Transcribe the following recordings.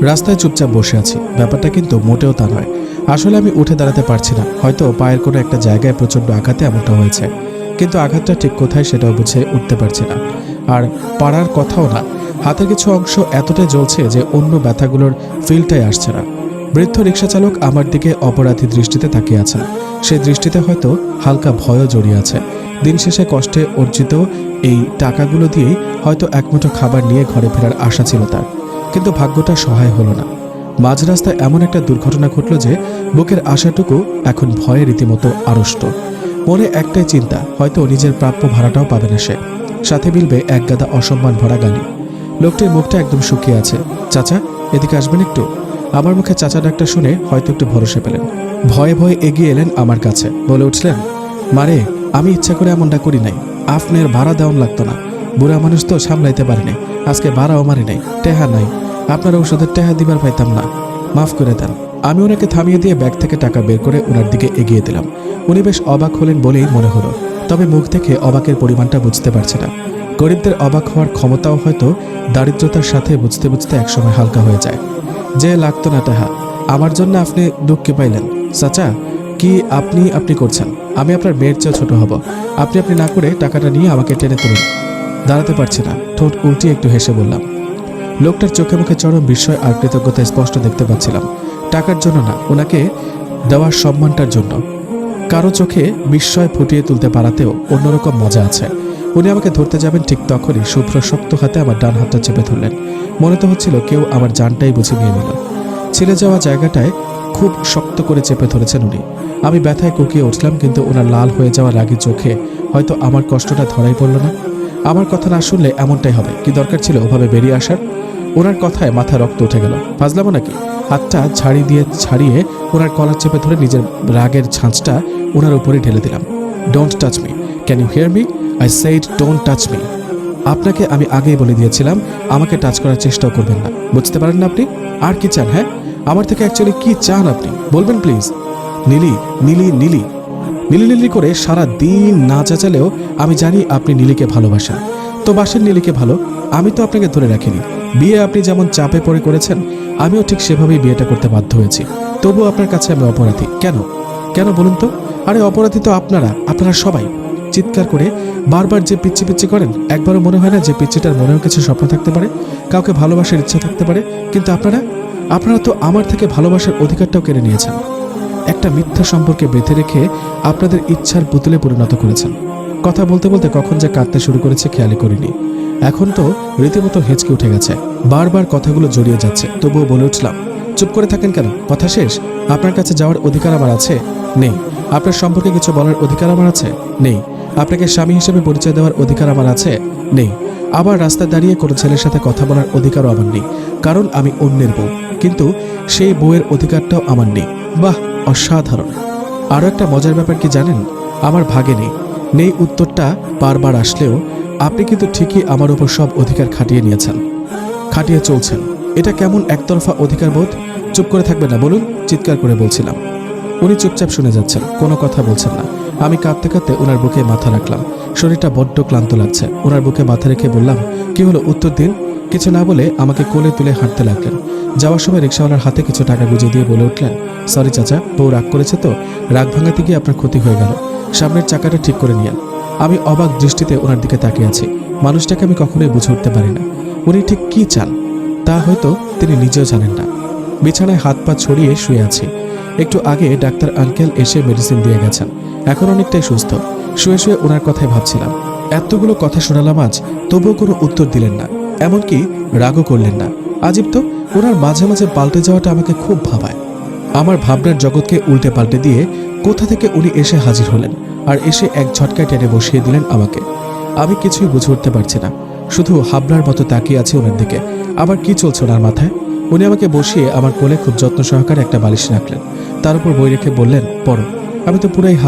রাস্তায় চুপচাপ বসে আছি, ব্যাপারটা কিন্তু মোটেও তা নয়। আসলে আমি উঠে দাঁড়াতে পারছি না, হয়তো পায়ের কোনো একটা জায়গায় প্রচণ্ড আঘাতে এমনটা হয়েছে, কিন্তু আঘাতটা ঠিক কোথায় সেটাও বুঝে উঠতে পারছি না। আর পাড়ার কথাও না, হাতের কিছু অংশ এতটাই জ্বলছে যে অন্য ব্যথাগুলোর ফিলটাই আসছে না। বৃদ্ধ রিক্সা চালক আমার দিকে অপরাধী দৃষ্টিতে তাকিয়ে আছেন। সেই দৃষ্টিতে হয়তো হালকা ভয়ও জড়িয়ে আছে। দিন শেষে কষ্টে অর্জিত এই টাকাগুলো দিয়েই হয়তো একমুঠো খাবার নিয়ে ঘরে ফেরার আশা ছিল তার, কিন্তু ভাগ্যটা সহায় হলো না। মাঝ রাস্তায় এমন একটা দুর্ঘটনা ঘটল যে বুকের আশাটুকু এখন ভয়ে রীতিমতো আড়ষ্ট। মনে একটাই চিন্তা, হয়তো নিজের প্রাপ্য ভাড়াটাও পাবে না সে, সাথে মিলবে এক গাদা অসম্মান ভরা গালি। লোকটির মুখটা একদম শুকিয়ে আছে। চাচা, এদিকে আসবেন একটু। আমার মুখে চাচা ডাকটা শুনে হয়তো একটু ভরসা পেলেন। ভয়ে ভয়ে এগিয়ে এলেন আমার কাছে, বলে উঠলেন, মারে, আমি ইচ্ছা করে এমনটা করি নাই। আপনার ভাড়া দেওয়ান লাগতো না। বুড়া মানুষ তো সামলাইতে পারিনি, আজকে ভাড়াও মারি নাই, টেহা নাই। আপনার ঔষধের টেহা দিবার পাইতাম না, মাফ করে দেন। আমি ওনাকে থামিয়ে দিয়ে ব্যাগ থেকে টাকা বের করে ওনার দিকে এগিয়ে দিলাম। উনি বেশ অবাক হলেন বলেই মনে হলো, তবে মুখ থেকে অবাকের পরিমাণটা বুঝতে পারছে না। গরিবদের অবাক হওয়ার ক্ষমতাও হয়তো দারিদ্রতার সাথে বুঝতে বুঝতে একসময় হালকা হয়ে যায়। যে লাগতো না টাহা, আমার জন্য আপনি দুঃখে পাইলেন। চাচা, কি আপনি আপনি করছেন? আমি আপনার মেয়ের চেয়ে ছোট হব। আপনি না করে টাকাটা নিয়ে আমাকে টেনে তুলুন। দাঁড়াতে পারছি না, ঠোঁট উল্টিয়ে একটু হেসে বললাম। লোকটার চোখে মুখে চরম বিস্ময় আর কৃতজ্ঞতা স্পষ্ট দেখতে পাচ্ছিলাম। টাকার জন্য না, ওনাকে দেওয়ার সম্মানটার জন্য। কারো চোখে বিস্ময় ফুটিয়ে তুলতে পারাতেও অন্যরকম মজা আছে। উনি আমাকে ধরতে যাবেন ঠিক তখনই শুভ্র শক্ত হাতে আমার ডান হাতটা চেপে ধরলেন। মনে তো হচ্ছিল কেউ আমার জানটাই বুঝে নিয়ে নিল। ছিলে যাওয়া জায়গাটায় খুব শক্ত করে চেপে ধরেছেন উনি। আমি ব্যথায় কুকিয়ে উঠলাম, কিন্তু ওনার লাল হয়ে যাওয়া রাগী চোখে হয়তো আমার কষ্টটা ধরাই পড়ল না। আমার কথা না শুনলে এমনটাই হবে, কি দরকার ছিল ওভাবে বেরিয়ে আসার? ওনার কথায় মাথা রক্ত উঠে গেল। ফাজলামো নাকি? হাতটা ছাড়িয়ে ওনার কলার চেপে ধরে নিজের রাগের ঝাঁঝটা ওনার উপরে ঢেলে দিলাম। Don't touch me, can you hear me? I said don't touch me. আপনাকে আমি আগেই বলে দিয়েছিলাম আমাকে টাচ করার চেষ্টাও করবেন না। বুঝতে পারেন না আপনি? আর কি চান? হ্যাঁ, আমার থেকে অ্যাকচুয়ালি কি চান আপনি বলবেন প্লিজ? নীলি নীলি নীলি নীলি নীলি করে সারা দিন না চেঁচালেও আমি জানি আপনি নীলিকে ভালোবাসেন। তো বাসেন নীলিকে ভালো, আমি তো আপনাকে ধরে রাখিনি। বিয়ে আপনি যেমন চাপে পড়ে করেছেন, আমিও ঠিক সেভাবেই বিয়েটা করতে বাধ্য হয়েছি। তবুও আপনার কাছে আমি অপরাধী। কেন কেন বলুন তো? আরে অপরাধী তো আপনারা সবাই। চিৎকার করে বারবার যে পিচ্ছি পিচ্ছি করেন, একবারও মনে হয় না যে পিচ্ছিটার মনেও কিছু স্বপ্ন থাকতে পারে, কাউকে ভালোবাসার ইচ্ছা থাকতে পারে? কিন্তু আপনারা তো আমার থেকে ভালোবাসার অধিকারটাও কেড়ে নিয়েছেন। একটা মিথ্যা সম্পর্কে বেঁধে রেখে আপনাদের ইচ্ছার পুতুলে পরিণত করেছেন। কথা বলতে বলতে কখন যে কাঁদতে শুরু করেছে খেয়ালই করিনি। এখন তো রীতিমতো হেঁচকে উঠে গেছে, বারবার কথাগুলো জড়িয়ে যাচ্ছে। তবুও বলে উঠলাম, চুপ করে থাকেন কেন? কথা শেষ। আপনার কাছে যাওয়ার অধিকার আমার আছে? নেই। আপনার সম্পর্কে কিছু বলার অধিকার আমার আছে? নেই। আপনাকে স্বামী হিসেবে পরিচয় দেওয়ার অধিকার আমার আছে? নেই। আবার রাস্তায় দাঁড়িয়ে কোনো ছেলের সাথে কথা বলার অধিকারও আমার নেই, কারণ আমি অন্যের বউ। কিন্তু সেই বউয়ের অধিকারটাও আমার নেই। বাহ, অসাধারণ! আরও একটা মজার ব্যাপার কি জানেন? আমার ভাগে নেই উত্তরটা বারবার আসলেও আপনি কিন্তু ঠিকই আমার উপর সব অধিকার খাটিয়ে চলছেন। এটা কেমন একতরফা অধিকার বোধ? চুপ করে থাকবেন না বলুন, চিৎকার করে বলছিলাম। উনি চুপচাপ শুনে যাচ্ছেন, কোনো কথা বলছেন না। আমি কাঁদতে কাঁদতে ওনার বুকে মাথা রাখলাম। শরীরটা বড্ড ক্লান্ত লাগছে। ওনার বুকে মাথা রেখে বললাম, কি হলো, উত্তর দিন। কিছু না বলে আমাকে কোলে তুলে হাঁটতে লাগলেন। যাওয়ার সময় রিক্সাওয়ালার হাতে কিছু টাকা গুঁজে দিয়ে বলে উঠলেন, সরি চাচা, বউ রাগ করেছে তো, রাগ ভাঙাতে গিয়ে আপনার ক্ষতি হয়ে গেল। সামনের চাকাটা ঠিক করে নিয়েন। আমি অবাক দৃষ্টিতে ওনার দিকে তাকিয়ে আছি। মানুষটাকে আমি কখনোই বুঝে উঠতে পারি না উনি ঠিক কি চান, তা হয়তো তিনি নিজেও জানেন না। বিছানায় হাত পা ছড়িয়ে শুয়ে আছি। একটু আগে ডাক্তার আঙ্কেল এসে মেডিসিন দিয়ে গেছেন, এখন অনেকটাই সুস্থ। শুয়ে শুয়ে ওনার কথাই ভাবছিলাম। এতগুলো কথা শোনালাম আজ, তবুও কোনো উত্তর দিলেন না, এমনকি রাগও করলেন না। আজীব তো, ওনার মাঝে মাঝে পাল্টে যাওয়াটা আমাকে খুব ভাবায়। আমার ভাবনার জগৎকে উল্টে পাল্টে দিয়ে কোথা থেকে উনি এসে হাজির হলেন, আর এসে এক ঝটকায় টেনে বসিয়ে দিলেন আমাকে। আমি কিছুই বুঝে উঠতে পারছি না, শুধু হাবলার মতো তাকিয়ে আছে ওনার দিকে। আবার কি চলছে ওনার মাথায়? উনি আমাকে বসিয়ে আমার কোলে খুব যত্ন সহকারে একটা বালিশ রাখলেন, তার উপর বই রেখে বললেন, পড়ো। আমি তো পুরাই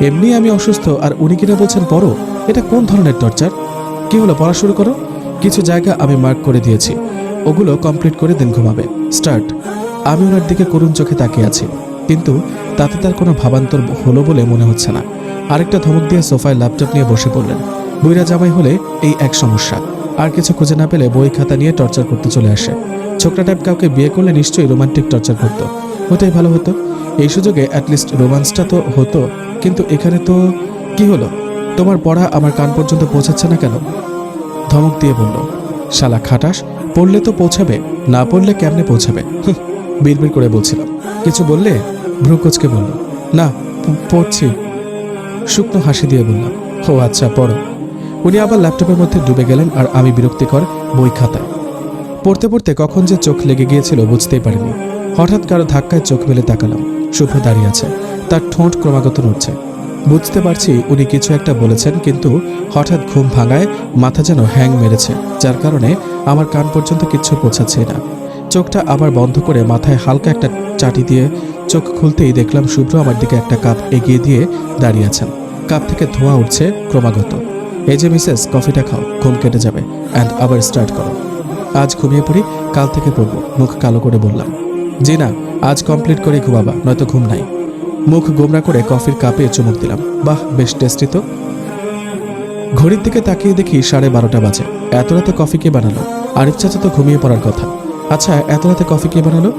এমনি আমি অসুস্থ, আর উনি কিনা বলছেন পড়ো। এটা কোন ধরনের টর্চার? কি হলো, পড়া শুরু করো। কিছু জায়গা আমি মার্ক করে দিয়েছি, ওগুলো কমপ্লিট করে দিন ঘুমাবে। স্টার্ট। আমি ওনার দিকে করুণ চোখে তাকিয়ে আছি, কিন্তু তাতে তার কোনো ভাবান্তর হলো বলে মনে হচ্ছে না। আরেকটা ধমক দিয়ে সোফায় ল্যাপটপ নিয়ে বসে পড়লেন। বুইরা জামাই হলে এই এক সমস্যা, আর কিছু খুঁজে না পেলে বই খাতা নিয়ে টর্চার করতে চলে আসে। ছোকরা টাইপ কাউকে বিয়ে করলে নিশ্চয়ই রোমান্টিক টর্চার করতো, ওটাই ভালো হতো। এই সুযোগে অ্যাটলিস্ট রোমান্সটা তো হতো। কিন্তু এখানে তো কি হলো? তোমার পড়া আমার কান পর্যন্ত পৌঁছাচ্ছে না কেন? ধমক দিয়ে বলল, শালা খাটাস, পড়লে তো পৌঁছাবে, না পড়লে কেমনে পৌঁছাবে? বিড়বিড় করে বলছিল। কিছু বললে? ভ্রু কোচকে বলল, না পড়ছি। শুকনো হাসি দিয়ে বললাম, ও আচ্ছা পড়ো। উনি আবার ল্যাপটপের মধ্যে ডুবে গেলেন আর আমি বিরক্তিকর বই খাতায় পড়তে পড়তে কখন যে চোখ লেগে গিয়েছিল বুঝতেই পারিনি। হঠাৎ কারো ধাক্কায় চোখ মেলে তাকালাম। শুভ্র দাঁড়িয়ে আছে, তার ঠোঁট ক্রমাগত নড়ছে। বুঝতে পারছি উনি কিছু একটা বলেছেন, কিন্তু হঠাৎ ঘুম ভাঙায় মাথা যেন হ্যাং মেরেছে, যার কারণে আমার কান পর্যন্ত কিচ্ছু পৌঁছাচ্ছে না। চোখটা আবার বন্ধ করে মাথায় হালকা একটা চাটি দিয়ে চোখ খুলতেই দেখলাম শুভ্র আমার দিকে একটা কাপ এগিয়ে দিয়ে দাঁড়িয়ে আছেন। কাপ থেকে ধোঁয়া উঠছে ক্রমাগত। এই যে মিসেস, কফিটা খাও, ঘুম কেটে যাবে, অ্যান্ড আবার স্টার্ট করো। আজ ঘুমিয়ে পড়ি, কাল থেকে পড়বো, মুখ কালো করে বললাম। জি না, আজ কমপ্লিট করে ঘুমাবা, নয়তো ঘুম নাই। মুখ গোমরা করে কফির কাপে চুমুক দিলাম। বাহ, বেশ টেস্টি তো। ঘড়ির দিকে তাকিয়ে দেখি 12:30 বাজে। এত রাতে কফি কে বানালো? আরিফ চাচা তো ঘুমিয়ে পড়ার কথা। আচ্ছা, এত রাতে কফি কে বানালো?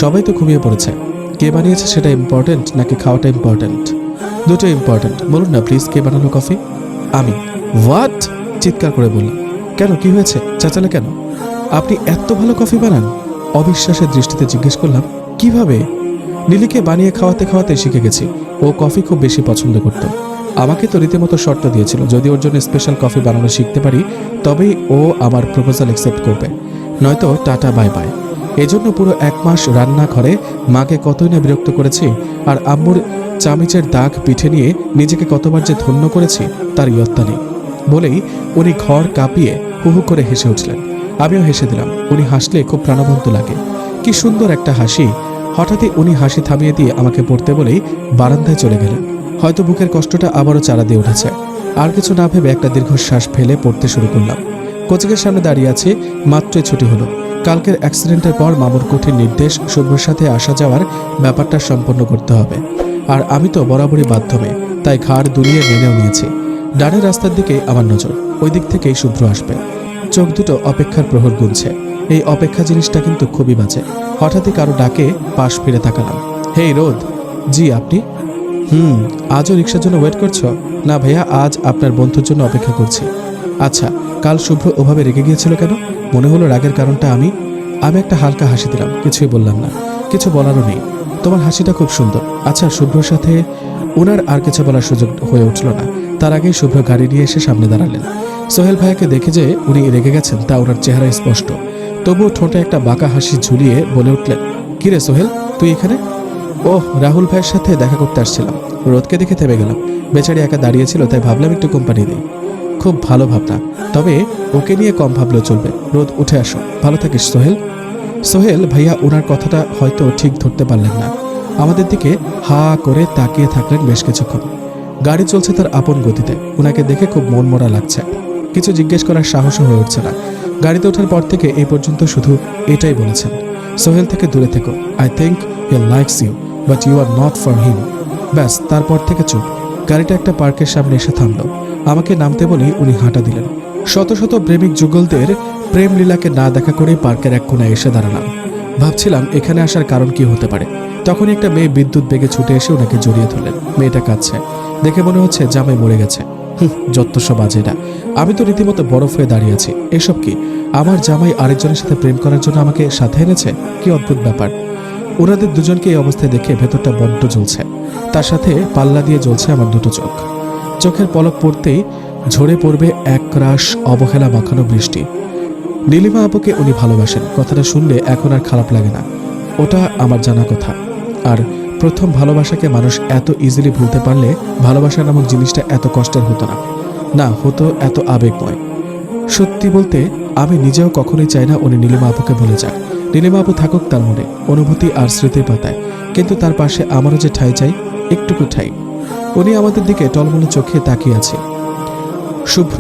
সবাই তো ঘুমিয়ে পড়েছে। কে বানিয়েছে সেটা ইম্পর্টেন্ট নাকি খাওয়াটা ইম্পর্টেন্ট? দুটো ইম্পর্টেন্ট। বলুন না প্লিজ, কে বানালো কফি? আমি। হোয়াট? চিৎকার করে বললাম। কেন, কি হয়েছে? চেঁচালে কেন? আপনি এত ভালো কফি বানান? অবিশ্বাসের দৃষ্টিতে জিজ্ঞেস করলাম। কিভাবে? লিলিকে বানিয়ে খাওয়াতে খাওয়াতে শিখে গেছি। ও কফি খুব বেশি পছন্দ করত। আমাকে তো রীতিমতো শর্ত দিয়েছিল, যদি ওর জন্য স্পেশাল কফি বানানো শিখতে পারি তবেই ও আমার প্রপোজাল অ্যাকসেপ্ট করবে, নয়তো টাটা বাই বাই। এজন্য পুরো 1 মাস রান্নাঘরে মাকে কতই না বিরক্ত করেছি, আর আম্মুর চামিচের দাগ পিঠে নিয়ে নিজেকে কতবার যে ধন্য করেছি তার ইয়ত্তা নেই। বলেই উনি ঘর কাঁপিয়ে হুহু করে হেসে উঠলেন। আমিও হেসে দিলাম। উনি হাসলে খুব প্রাণবন্ত লাগে, কি সুন্দর একটা হাসি। হঠাৎই উনি হাসি থামিয়ে দিয়ে আমাকে পড়তে বলেই বারান্দায় চলে গেলেন। হয়তো বুকের কষ্টটা আবারও চারা দিয়ে উঠেছে। আর কিছু না ভেবে একটা দীর্ঘশ্বাস ফেলে পড়তে শুরু করলাম। কোচিংয়ের সামনে দাঁড়িয়ে আছি, মাত্রই ছুটি হলো। কালকের অ্যাক্সিডেন্টের পর মামুর কঠিন নির্দেশ, শুভ্রর সাথে আসা যাওয়ার ব্যাপারটা সম্পন্ন করতে হবে। আর আমি তো বরাবরই বাধ্যমে, তাই ঘাড় দুলিয়ে মেনেও নিয়েছি। ডানের রাস্তার দিকে আমার নজর, ওই দিক থেকেই শুভ্র আসবে। চোখ দুটো অপেক্ষার প্রহর গুনছে। এই অপেক্ষা জিনিসটা কিন্তু খুবই বাজে। হঠাৎই কারো ডাকে পাশ ফিরে তাকালাম। হেই রোদ। জি, আপনি? আজও রিক্সার জন্য ওয়েট করছো? না ভাইয়া, আজ আপনার বন্ধুর জন্য অপেক্ষা করছি। আচ্ছা, কাল শুভ্র ওভাবে রেগে গিয়েছিল কেন? মনে হলো রাগের কারণটা আমি একটা হালকা হাসি দিলাম, কিছুই বললাম না। কিছু বলারও নেই। তোমার হাসিটা খুব সুন্দর। আচ্ছা, শুভ্রর সাথে ওনার আর কিছু বলার সুযোগ হয়ে উঠল না। তার আগেই শুভ্র গাড়ি নিয়ে এসে সামনে দাঁড়ালেন। সোহেল ভাইয়াকে দেখে যে উনি রেগে গেছেন তা ওনার চেহারায় স্পষ্ট। তবুও ঠোঁটে একটা বাঁকা হাসি ঝুলিয়ে বলে উঠলেন, কিরে সোহেল, তুই এখানে? ওহ, রাহুল ভাইয়ের সাথে দেখা করতে আসছিলাম। রোদকে দেখে থেমে গেলাম। বেচারি একা দাঁড়িয়েছিল, তাই ভাবলাম একটু কোম্পানি দিই। খুব ভালো ভাবনা, তবে ওকে নিয়ে কম ভাবলেও চলবে। রোদ, উঠে আসো। ভালো থাকিস সোহেল। সোহেল ভাইয়া ওনার কথাটা হয়তো ঠিক ধরতে পারলেন না। আমাদের দিকে হা করে তাকিয়ে থাকলেন বেশ কিছুক্ষণ। গাড়ি চলছে তার আপন গতিতে। ওনাকে দেখে খুব মনমরা লাগছে। কিছু জিজ্ঞেস করার সাহসও হয়ে উঠছে না। গাড়িতে ওঠার পর থেকে এই পর্যন্ত শুধু এটাই বলেছেন, সোহেল থেকে দূরে থেকো। I think he likes you, but you are not for him. ব্যাস, তারপর থেকে চুপ। গাড়িটা একটা পার্কের সামনে এসে থামলো। আমাকে নামতে বলেই উনি হাঁটা দিলেন। শত শত প্রেমিক যুগলদের প্রেম লীলাকে না দেখা করেই পার্কের এক কোণায় এসে দাঁড়ালাম। ভাবছিলাম এখানে আসার কারণ কি হতে পারে। তখনই একটা মেয়ে বিদ্যুৎ বেগে ছুটে এসে ওনাকে জড়িয়ে ধরলেন। মেয়েটা কাঁদছে। দেখে মনে হচ্ছে জামাই মরে গেছে। যত সব বাজেটা। আমি তো রীতিমতো বরফ হয়ে দাঁড়িয়ে আছি। এসব কি? আমার জামাই আরেকজনের সাথে প্রেম করার জন্য আমাকে সাথে এনেছে? কি অদ্ভুত ব্যাপার। ওনাদের দুজনকে এই অবস্থায় দেখে ভেতরটা বড্ড জ্বলছে। তার সাথে পাল্লা দিয়ে জ্বলছে আমার দুটো চোখ। চোখের পলক পড়তেই ঝরে পড়বে একরাশ অবহেলা মাখানো বৃষ্টি। নীলিমা আপুকে উনি ভালোবাসেন, কথাটা শুনলে এখন আর খারাপ লাগে না। ওটা আমার জানা কথা। আর প্রথম ভালোবাসাকে মানুষ এত ইজিলি ভুলতে পারলে ভালোবাসা নামক জিনিসটা এত কষ্টের হতো না। না, হতো এত আবেগময়। সত্যি বলতে আমি নিজেও কখনোই চাই না উনি নীলিমা আপুকে ভুলে যাক। নীলিমা আপু থাকুক তার মনে, অনুভূতি আর স্মৃতির পাতায়, কিন্তু তার পাশে আমারও যে ঠাঁই চাই, একটুকু ঠাঁই। উনি আমাদের দিকে টলমলে চোখে তাকিয়ে আছে। শুভ্র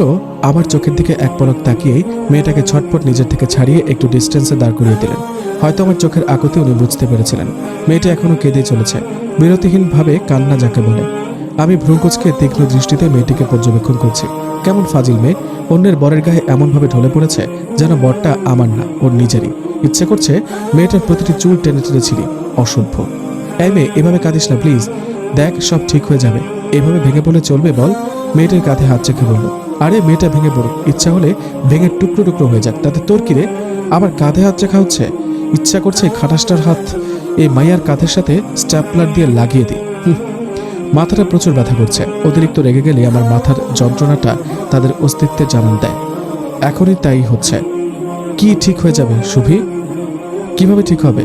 আমার চোখের দিকে এক পলক তাকিয়েই মেয়েটাকে ছটপট নিজের থেকে ছাড়িয়ে একটু ডিস্টেন্সে দাঁড় করিয়ে দিলেন। হয়তো আমার চোখের আকুতি উনি বুঝতে পেরেছিলেন। মেয়েটা এখনো কেঁদে চলেছে, বিরতিহীনভাবে কান্না যাকে বলে। আমি ভ্রুকুচকে তীক্ষ্ণ দৃষ্টিতে মেয়েটিকে পর্যবেক্ষণ করছি। কেমন ফাজিল মেয়ে, অন্যের বরের গায়ে এমনভাবে ঢলে পড়েছে যেন বরটা আমার না, ওর নিজেরই। ইচ্ছে করছে মেয়েটার প্রতিটি চুল টেনে টেনে ছিঁড়ি। অসভ্য। এই মেয়ে, এভাবে কাঁদিস না প্লিজ, দেখ সব ঠিক হয়ে যাবে। এভাবে ভেঙে পড়লে চলবে বল? মেয়েটার কাঁধে হাত রেখে বলল। আরে মেয়েটা ভেঙে পড়ুক, ইচ্ছা হলে ভেঙে টুকরো টুকরো হয়ে যাক, তাতে তোর কিরে? আবার কাঁধে হাত রাখা হচ্ছে? ইচ্ছা করছে খাটাসটার হাত এই মাইয়ার কাঁধের সাথে স্ট্যাপলার দিয়ে লাগিয়ে দিই। মাথাটা প্রচুর ব্যথা করছে। অতিরিক্ত রেগে গেলে আমার মাথার যন্ত্রণাটা তাদের অস্তিত্বের জানান দেয়। এখনই তাই হচ্ছে। কি ঠিক হয়ে যাবে শুভি? কিভাবে ঠিক হবে?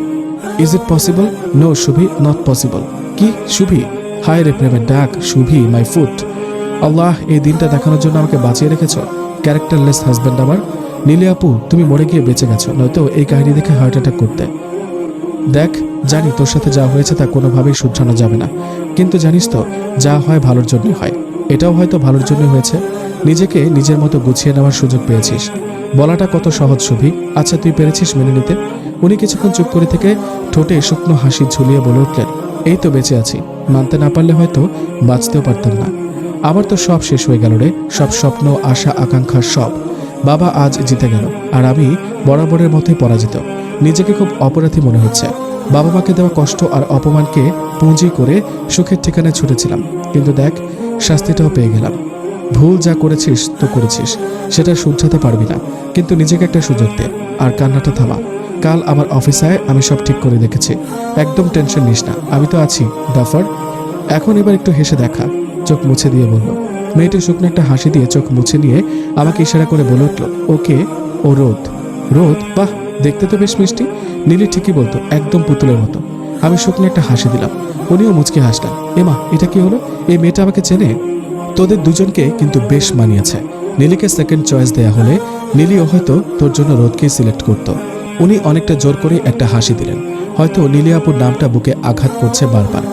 Is it possible? No Shubhi, not possible. কি শুভি? হায় রে প্রেমের ডাক, শুভি মাই ফুট। আল্লাহ, এই দিনটা দেখানোর জন্য আমাকে বাঁচিয়ে রেখেছ। ক্যারেক্টারলেস হাজব্যান্ড আমার। নীলি আপু, তুমি মরে গিয়ে বেঁচে গেছো, নয়তো এই কাহিনী দেখে হার্ট অ্যাটাক করতে। দেখ, জানি তোর সাথে যা হয়েছে তা কোনোভাবেই শুধরানো যাবে না, কিন্তু জানিস তো, যা হয় ভালোর জন্যই হয়। এটাও হয়তো ভালোর জন্যই হয়েছে। নিজেকে নিজের মতো গুছিয়ে নেওয়ার সুযোগ পেয়েছিস। বলাটা কত সহজ শুভি। আচ্ছা, তুই পেরেছিস মেনে নিতে? উনি কিছুক্ষণ চুপ করে থেকে ঠোঁটে শুকনো হাসি ঝুলিয়ে বলে উঠলেন, এই তো বেঁচে আছি। মানতে না পারলে হয়তো বাঁচতেও পারতাম না। আমার তো সব শেষ হয়ে গেল রে, সব স্বপ্ন, আশা, আকাঙ্ক্ষা সব। বাবা আজ জিতে গেল, আর আমি বরাবরের মতোই পরাজিত। নিজেকে খুব অপরাধী মনে হচ্ছে। বাবা মাকে দেওয়া কষ্ট আর অপমানকে পুঁজি করে সুখের ঠিকানায় ছুটেছিলাম, কিন্তু দেখ, শাস্তিটাও পেয়ে গেলাম। ভুল যা করেছিস তো করেছিস, সেটা শুধরাতে পারবি না, কিন্তু নিজেকে একটা সুযোগ দে আর কান্নাটা থামা। কাল আমার অফিসে আমি সব ঠিক করে রেখেছি, একদম টেনশন নিস না, আমি তো আছি ডাফার। এখন এবার একটু হেসে দেখা। চোখ মুছে দিয়ে বলল। মেয়েটি শুকনো একটা হাসি দিয়ে চোখ মুছে নিয়ে আমাকে ইশারা করে বলে উঠল, ওকে, ও রোদ। রোদ? বাহ, দেখতে তো বেশ মিষ্টি। নীলি ঠিকই বলতো, একদম পুতুলের মতো। আমি শুকনো একটা হাসি দিলাম, উনিও মুচকে হাসলেন। এমা, এটা কি হলো? এই মেয়েটা আমাকে চেনে? তোদের দুজনকে কিন্তু বেশ মানিয়েছে। নীলিকে সেকেন্ড চয়েস দেয়া হলে নীলিও হয়তো তোর জন্য রোদকেই সিলেক্ট করত। উনি অনেকটা জোর করে একটা হাসি দিলেন। হয়তো নীলি আপুর নামটা বুকে আঘাত করছে বারবার।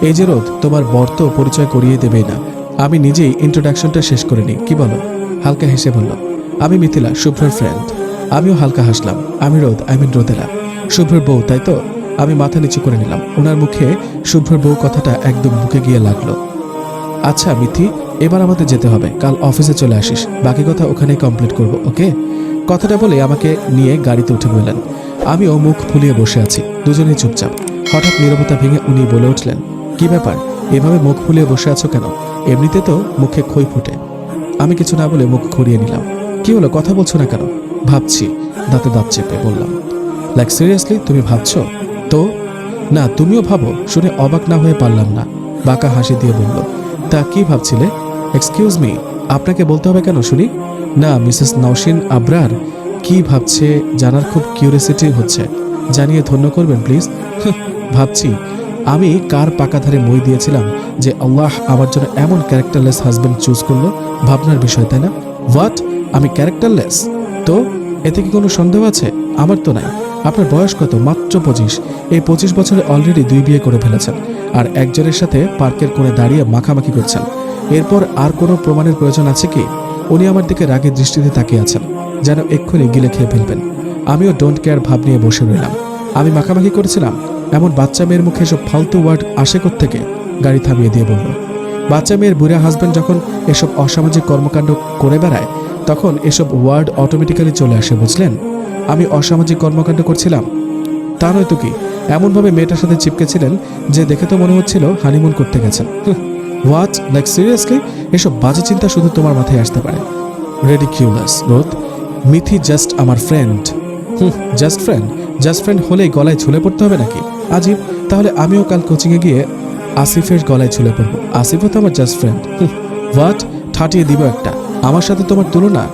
এই যে রোদ, তোমার বর তো পরিচয় করিয়ে দেবেই না, আমি নিজেই ইন্ট্রোডাকশনটা শেষ করে নিই, কি বলো? হালকা হেসে বলল, আমি মিথিলা, শুভ্রর ফ্রেন্ড। আমিও হালকা হাসলাম। আমি রোদ, রোদেলা, শুভ্রর বউ, তাই তো? আমি মাথা নিচু করে নিলাম। ওনার মুখে শুভ্রর বউ কথাটা একদম বুকে গিয়ে লাগলো। আচ্ছা মিথি, এবার আমাদের যেতে হবে। কাল অফিসে চলে আসিস, বাকি কথা ওখানেই কমপ্লিট করব, ওকে? কথাটা বলে আমাকে নিয়ে গাড়িতে উঠে বললেন। আমিও মুখ ফুলিয়ে বসে আছি, দুজনেই চুপচাপ। হঠাৎ নীরবতা ভেঙে উনি বলে উঠলেন, কি ব্যাপার, এভাবে মুখ ফুলিয়ে বসে আছো কেন? এমনিতে তো মুখে খই ফুটে। আমি কিছু না বলে মুখ ঘুরিয়ে নিলাম। কি হলো, কথা বলছো না কেন? ভাবছি, দাঁতে দাঁত চেপে বললাম। লাইক সিরিয়াসলি, তুমি ভাবছো? তো না, তুমিও ভাবো? শুনে অবাক না হয়ে পারলাম না। বাঁকা হাসি দিয়ে বলল, তা কি ভাবছিলে? এক্সকিউজ মি, আপনাকে বলতে হবে কেন শুনি? না, মিসেস নওশিন আবরার কি ভাবছে জানার খুব কিউরিয়াসিটি হচ্ছে, জানিয়ে ধন্য করবেন প্লিজ। ভাবছি আমি কার পাকা ধারে মই দিয়েছিলাম যে আল্লাহ আমার জন্য এমন ক্যারেক্টারলেস হাজবেন্ড চুজ করলো। ভাবনার বিষয়, তাই না? হোয়াট, আমি ক্যারেক্টারলেস? তো এতে কি কোনো সন্দেহ আছে? আমার তো নাই। আপনার বয়স কত? মাত্র 25। এই 25 বছরে অলরেডি 2 বিয়ে করে ফেলেছেন, আর একজনের সাথে পার্কের কোণে দাঁড়িয়ে মাখামাখি করছেন। এরপর আর কোনো প্রমাণের প্রয়োজন আছে কি? উনি আমার দিকে রাগের দৃষ্টিতে তাকিয়ে আছেন, যেন এক্ষুনি গিলে খেয়ে ফেলবেন। আমিও ডোন্ট কেয়ার ভাব নিয়ে বসে রইলাম। আমি মাখামাখি করেছিলাম? এমন বাচ্চা মেয়ের মুখে এসব ফালতু ওয়ার্ড আসে কোত্থেকে? গাড়ি থামিয়ে দিয়ে বলল, বাচ্চা মেয়ের বুড়া হাজবেন্ড যখন এসব অসামাজিক কর্মকাণ্ড করে বেড়ায়, তখন এসব ওয়ার্ড অটোমেটিক্যালি চলে আসে, বুঝলেন? আমি অসামাজিক কর্মকাণ্ড করছিলাম? তা নয়তো কি, এমনভাবে মেয়েটার সাথে চিপকেছিলেন যে দেখে তো মনে হচ্ছিল হানিমুন করতে গেছেন। What, like seriously? এসব বাজে চিন্তা শুধু তোমার মাথায় আসতে পারে। রেডিকিউলাস রোদ। মিথি জাস্ট আমার friend. Just friend? Just friend হলেই গলায় ঝুলে পড়তে হবে নাকি? আজীব। তাহলে আমিও কাল কোচিংয়ে গিয়ে আসিফের গলায় ঝুলে পড়বো। আসিফও তো আমার জাস্ট ফ্রেন্ড। হোয়াট, ঠাটিয়ে দিব একটা। আমার সাথে তোমার তুলনা?